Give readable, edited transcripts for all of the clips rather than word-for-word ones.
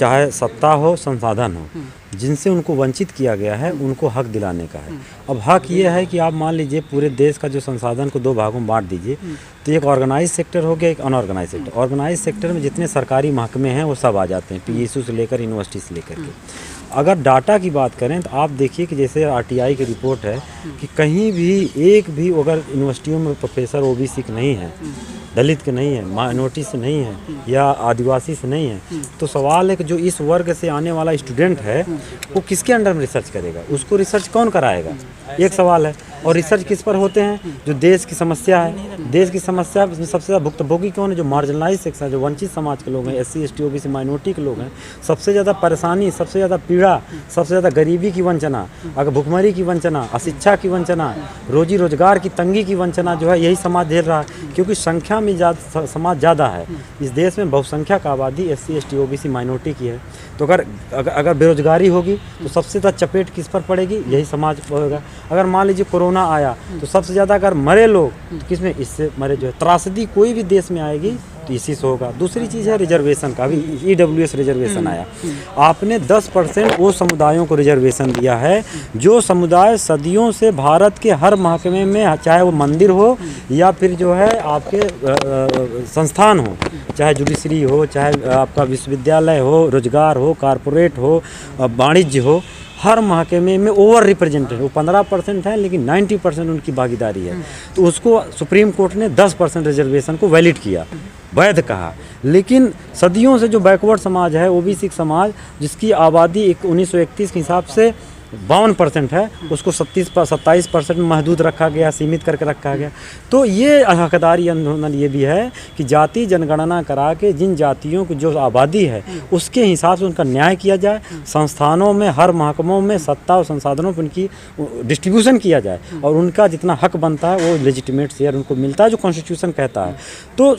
चाहे सत्ता हो, संसाधन हो, जिनसे उनको वंचित किया गया है उनको हक दिलाने का है। अब हक ये है कि आप मान लीजिए पूरे देश का जो संसाधन को दो भागों में बांट दीजिए, तो एक ऑर्गेनाइज सेक्टर हो गया, एक अनऑर्गेनाइज सेक्टर। ऑर्गेनाइज सेक्टर में जितने सरकारी महकमे हैं वो सब आ जाते हैं, पीएसयू से लेकर यूनिवर्सिटी से लेकर के। अगर डाटा की बात करें तो आप देखिए कि जैसे आरटीआई की रिपोर्ट है कि कहीं भी एक भी अगर यूनिवर्सिटियों में प्रोफेसर ओबीसी के नहीं है, दलित के नहीं है, माइनॉरिटी से नहीं है या आदिवासी से नहीं है, तो सवाल है कि जो इस वर्ग से आने वाला स्टूडेंट है वो किसके अंडर में रिसर्च करेगा, उसको रिसर्च कौन कराएगा, एक सवाल है। और रिसर्च किस पर होते हैं, जो देश की समस्या है, देश की समस्या में सबसे ज़्यादा भुक्तभोगी कौन है, जो मार्जिनलाइज सेक्शन है, जो वंचित समाज के लोग हैं, एससी एसटी ओबीसी माइनॉरिटी के लोग हैं। सबसे ज़्यादा परेशानी, सबसे ज़्यादा पीड़ा, सबसे ज़्यादा गरीबी की वंचना, अगर भुखमरी की वंचना, अशिक्षा की वंचना, रोजी रोजगार की तंगी की वंचना जो है यही समाज झेल रहा है, क्योंकि संख्या में समाज ज़्यादा है। इस देश में बहुसंख्यक आबादी एससी एसटी ओबीसी माइनॉरिटी की है। तो अगर बेरोजगारी होगी तो सबसे ज़्यादा चपेट किस पर पड़ेगी, यही समाज होगा। अगर मान लीजिए कोरोना आया तो सबसे ज़्यादा अगर मरे लोग तो किसमें, इससे मरे जो है। त्रासदी कोई भी देश में आएगी तो इसी से होगा। दूसरी चीज़ है रिजर्वेशन का, अभी ईडब्ल्यूएस रिजर्वेशन आया, आपने 10% वो समुदायों को रिजर्वेशन दिया है जो समुदाय सदियों से भारत के हर महकमे में, चाहे वो मंदिर हो या फिर जो है आपके संस्थान हो, चाहे जुडिशरी हो, चाहे आपका विश्वविद्यालय हो, रोजगार हो, कारपोरेट हो, वाणिज्य हो, हर महकमे में ओवर रिप्रेजेंटेड। वो 15% है लेकिन 90% उनकी भागीदारी है। तो उसको सुप्रीम कोर्ट ने 10% रिजर्वेशन को वैलिड किया, वैध कहा। लेकिन सदियों से जो बैकवर्ड समाज है, ओबीसी समाज, जिसकी आबादी 1931 के हिसाब से 52% है, उसको 27% में महदूद रखा गया, सीमित करके रखा गया। तो ये हकदारी आंदोलन ये भी है कि जाति जनगणना करा के जिन जातियों की जो आबादी है उसके हिसाब से उनका न्याय किया जाए, संस्थानों में, हर महकमों में सत्ता और संसाधनों पर उनकी डिस्ट्रीब्यूशन किया जाए और उनका जितना हक बनता है वो लेजिटिमेट शेयर उनको मिलता है, जो कॉन्स्टिट्यूशन कहता है। तो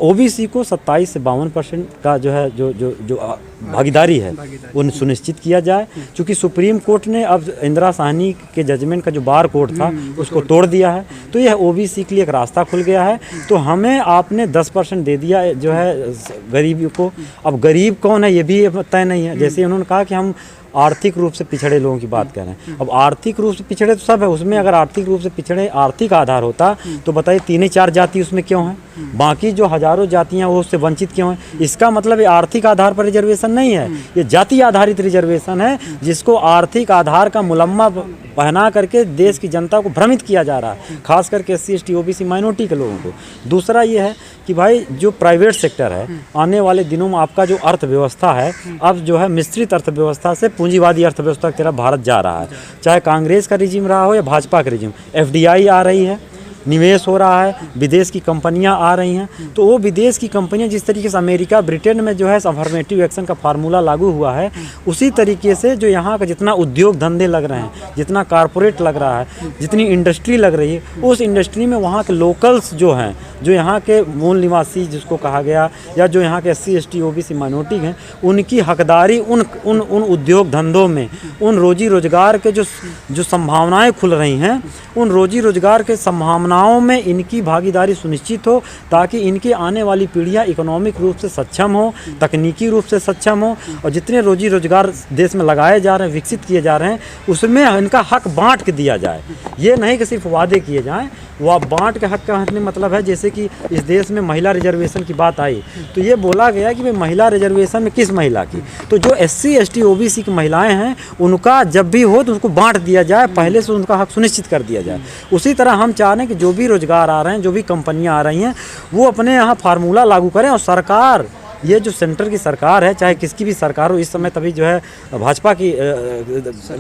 ओबीसी को 27 से 52% का जो है जो भागीदारी है वो सुनिश्चित किया जाए। चूँकि सुप्रीम कोर्ट ने अब इंदिरा साहनी के जजमेंट का जो बार कोड था उसको तोड़ दिया है, तो यह ओबीसी के लिए एक रास्ता खुल गया है। तो हमें आपने 10% दे दिया जो है गरीबी को। अब गरीब कौन है ये भी तय नहीं है। जैसे उन्होंने कहा कि हम आर्थिक रूप से पिछड़े लोगों की बात कर रहे हैं। अब आर्थिक रूप से पिछड़े तो सब है, उसमें अगर आर्थिक रूप से पिछड़े आर्थिक आधार होता तो बताइए 3-4 जाति उसमें क्यों है, बाकी जो हजारों जातियां वो उससे वंचित क्यों हैं। इसका मतलब ये आर्थिक आधार पर रिजर्वेशन नहीं है, ये जाति आधारित रिजर्वेशन है, जिसको आर्थिक आधार का मुलम्मा पहना करके देश की जनता को भ्रमित किया जा रहा है, खास करके एससी एसटी ओबीसी माइनॉरिटी के लोगों को। दूसरा ये है कि भाई जो प्राइवेट सेक्टर है, आने वाले दिनों में आपका जो अर्थव्यवस्था है अब जो है मिश्रित अर्थव्यवस्था से पूंजीवादी अर्थव्यवस्था की तरफ भारत जा रहा है। चाहे कांग्रेस का रिजीम रहा हो या भाजपा का रिजीम, एफडीआई आ रही है, निवेश हो रहा है, विदेश की कंपनियां आ रही हैं। तो वो विदेश की कंपनियां जिस तरीके से अमेरिका, ब्रिटेन में जो है अफर्मेटिव एक्शन का फार्मूला लागू हुआ है, उसी तरीके से जो यहाँ का जितना उद्योग धंधे लग रहे हैं, जितना कारपोरेट लग रहा है, जितनी इंडस्ट्री लग रही है, उस इंडस्ट्री में वहाँ के लोकल्स जो हैं, जो यहाँ के मूल निवासी जिसको कहा गया, या जो यहाँ के एससी एसटी ओबीसी माइनॉरिटी हैं, उनकी हकदारी उन उद्योग धंधों में, उन रोजी रोजगार के जो संभावनाएँ खुल रही हैं, उन रोजी रोजगार के संभावनाओं में इनकी भागीदारी सुनिश्चित हो, ताकि इनकी आने वाली पीढ़ियां इकोनॉमिक रूप से सक्षम हो, तकनीकी रूप से सक्षम हो, और जितने रोजी रोजगार देश में लगाए जा रहे हैं, विकसित किए जा रहे हैं, उसमें इनका हक बांट के दिया जाए। ये नहीं कि सिर्फ वादे किए जाएं। वह बांट के हक का मतलब है, जैसे कि इस देश में महिला रिजर्वेशन की बात आई तो ये बोला गया कि भाई महिला रिजर्वेशन में किस महिला की, तो जो एससी एसटी ओबीसी की महिलाएं हैं उनका जब भी हो तो उसको बांट दिया जाए, पहले से उनका हक सुनिश्चित कर दिया जाए। उसी तरह हम चाह रहे हैं कि जो भी रोजगार आ रहे हैं, जो भी कंपनियां आ रही हैं, वो अपने यहाँ फार्मूला लागू करें। और सरकार, ये जो सेंटर की सरकार है, चाहे किसकी भी सरकार हो, इस समय तभी जो है भाजपा की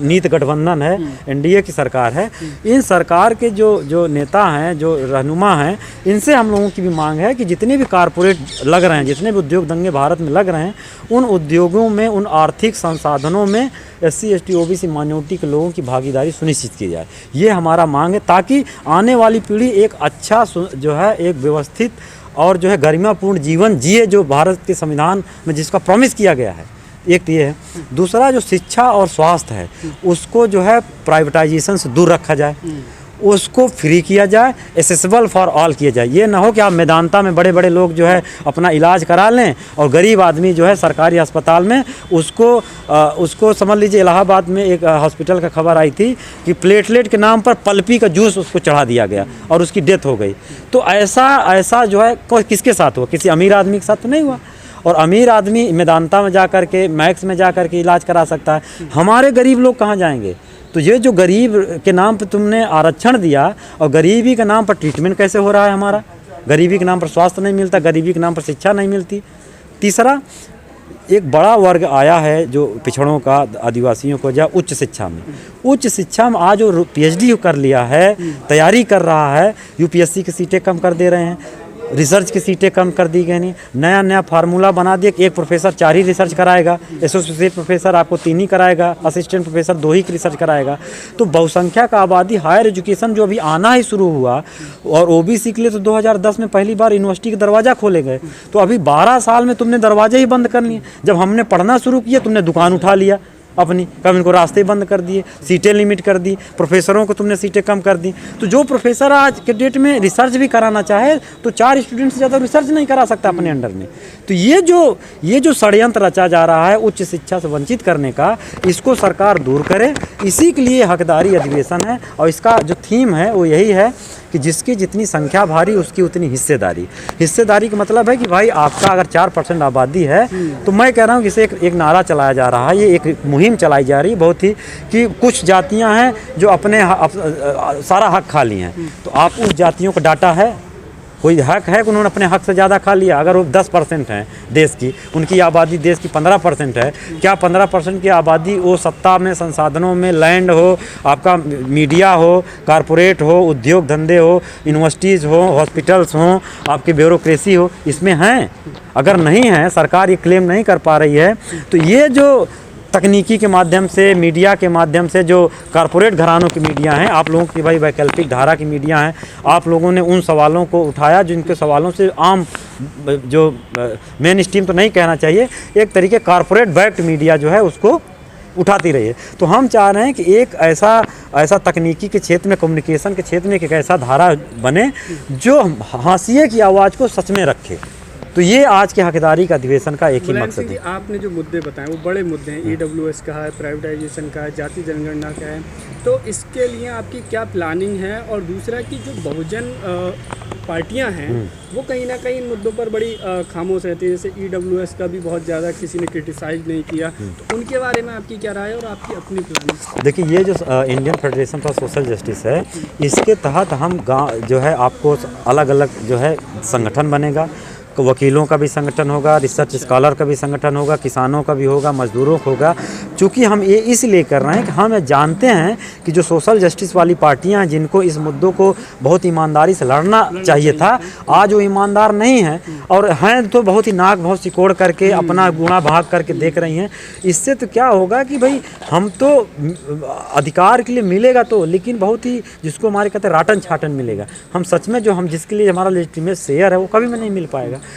नीत गठबंधन है, एनडीए की सरकार है, इन सरकार के जो नेता हैं, जो रहनुमा हैं, इनसे हम लोगों की भी मांग है कि जितने भी कारपोरेट लग रहे हैं, जितने भी उद्योग धंधे भारत में लग रहे हैं, उन उद्योगों में, उन आर्थिक संसाधनों में एससी एसटी ओबीसी माइनॉरिटी के लोगों की भागीदारी सुनिश्चित की जाए। ये हमारा मांग है, ताकि आने वाली पीढ़ी एक अच्छा जो है एक व्यवस्थित और जो है गरिमापूर्ण जीवन जिए, जो भारत के संविधान में जिसका प्रॉमिस किया गया है। एक तो ये है। दूसरा जो शिक्षा और स्वास्थ्य है उसको जो है प्राइवेटाइजेशन से दूर रखा जाए, उसको फ्री किया जाए, एसेसिबल फॉर ऑल किया जाए। ये ना हो कि आप मेदांता में बड़े बड़े लोग जो है अपना इलाज करा लें और गरीब आदमी जो है सरकारी अस्पताल में उसको समझ लीजिए, इलाहाबाद में एक हॉस्पिटल का खबर आई थी कि प्लेटलेट के नाम पर पल्पी का जूस उसको चढ़ा दिया गया और उसकी डेथ हो गई। तो ऐसा जो है किसके साथ हुआ? किसी अमीर आदमी के साथ तो नहीं हुआ। और अमीर आदमी मेदांता में जा कर के, मैक्स में जा कर के इलाज करा सकता है, हमारे गरीब लोग कहाँ जाएंगे? तो ये जो गरीब के नाम पे तुमने आरक्षण दिया और गरीबी के नाम पर ट्रीटमेंट कैसे हो रहा है हमारा? गरीबी के नाम पर स्वास्थ्य नहीं मिलता, गरीबी के नाम पर शिक्षा नहीं मिलती। तीसरा, एक बड़ा वर्ग आया है जो पिछड़ों का, आदिवासियों को, जा उच्च शिक्षा में आज जो PhD कर लिया है, तैयारी कर रहा है, UPSC की सीटें कम कर दे रहे हैं, रिसर्च की सीटें कम कर दी गई नहीं, नया फार्मूला बना दिया कि एक प्रोफेसर 4 ही रिसर्च कराएगा, एसोसिएट प्रोफेसर आपको 3 ही कराएगा, असिस्टेंट प्रोफेसर 2 ही रिसर्च कराएगा। तो बहुसंख्यक आबादी, हायर एजुकेशन जो अभी आना ही शुरू हुआ, और OBC के लिए तो 2010 में पहली बार यूनिवर्सिटी के दरवाज़ा खोले गए। तो अभी 12 साल में तुमने दरवाजे ही बंद कर लिए। जब हमने पढ़ना शुरू किया तुमने दुकान उठा लिया अपनी, कब इनको रास्ते बंद कर दिए, सीटें लिमिट कर दी, प्रोफेसरों को तुमने सीटें कम कर दी। तो जो प्रोफेसर आज के डेट में रिसर्च भी कराना चाहे तो 4 स्टूडेंट से ज़्यादा रिसर्च नहीं करा सकता अपने अंडर में। तो ये जो षड्यंत्र रचा जा रहा है उच्च शिक्षा से वंचित करने का, इसको सरकार दूर करे। इसी के लिए हकदारी अधिवेशन है, और इसका जो थीम है वो यही है कि जिसकी जितनी संख्या भारी उसकी उतनी हिस्सेदारी। हिस्सेदारी का मतलब है कि भाई आपका अगर 4% आबादी है तो मैं कह रहा हूँ कि इसे एक नारा चलाया जा रहा है, ये एक मुहिम चलाई जा रही है बहुत ही, कि कुछ जातियाँ हैं जो अपने सारा हक खा ली हैं। तो आप उस जातियों का डाटा है, कोई हक है कि उन्होंने अपने हक से ज़्यादा खा लिया? अगर वो 10% हैं देश की, उनकी आबादी देश की 15% है, क्या 15% की आबादी वो सत्ता में, संसाधनों में, लैंड हो, आपका मीडिया हो, कारपोरेट हो, उद्योग धंधे हो, यूनिवर्सिटीज़ हो, हॉस्पिटल्स हो, आपकी ब्यूरोक्रेसी हो, इसमें हैं? अगर नहीं है, सरकार ये क्लेम नहीं कर पा रही है, तो ये जो तकनीकी के माध्यम से, मीडिया के माध्यम से, जो कारपोरेट घरानों की मीडिया हैं, आप लोगों की भाई वैकल्पिक धारा की मीडिया हैं, आप लोगों ने उन सवालों को उठाया जिनके सवालों से आम जो मेन स्ट्रीम तो नहीं कहना चाहिए, एक तरीके कारपोरेट बैक्ड मीडिया जो है उसको उठाती रही है। तो हम चाह रहे हैं कि एक ऐसा तकनीकी के क्षेत्र में, कम्युनिकेशन के क्षेत्र में एक ऐसा धारा बने जो हाशिए की आवाज़ को सच में रखे। तो ये आज के हकदारी का अधिवेशन का एक ही मकसद है। आपने जो मुद्दे बताए वो बड़े मुद्दे हैं, EWS का है, प्राइवेटाइजेशन का है, जाति जनगणना का है, तो इसके लिए आपकी क्या प्लानिंग है? और दूसरा कि जो बहुजन पार्टियां हैं वो कहीं ना कहीं इन मुद्दों पर बड़ी खामोश रहती है, जैसे EWS का भी बहुत ज़्यादा किसी ने क्रिटिसाइज नहीं किया, तो उनके बारे में आपकी क्या राय है और आपकी अपनी प्लानिंग? देखिए, ये जो Indian federation for social justice है, इसके तहत हम जो है आपको अलग अलग जो है संगठन बनेगा, वकीलों का भी संगठन होगा, रिसर्च स्कॉलर का भी संगठन होगा, किसानों का भी होगा, मजदूरों का होगा। चूँकि हम ये इसलिए कर रहे हैं कि हम जानते हैं कि जो सोशल जस्टिस वाली पार्टियां हैं, जिनको इस मुद्दों को बहुत ईमानदारी से लड़ना चाहिए था, आज वो ईमानदार नहीं हैं, और हैं तो बहुत ही नाक बहुत सिकोड़ करके अपना गुणा भाग करके देख रही हैं। इससे तो क्या होगा कि भाई हम तो अधिकार के लिए मिलेगा तो, लेकिन बहुत ही जिसको हमारे कहते हैं राटन छाटन मिलेगा। हम सच में जो हम जिसके लिए हमारा लेजिटिमेट शेयर है वो कभी भी नहीं मिल पाएगा।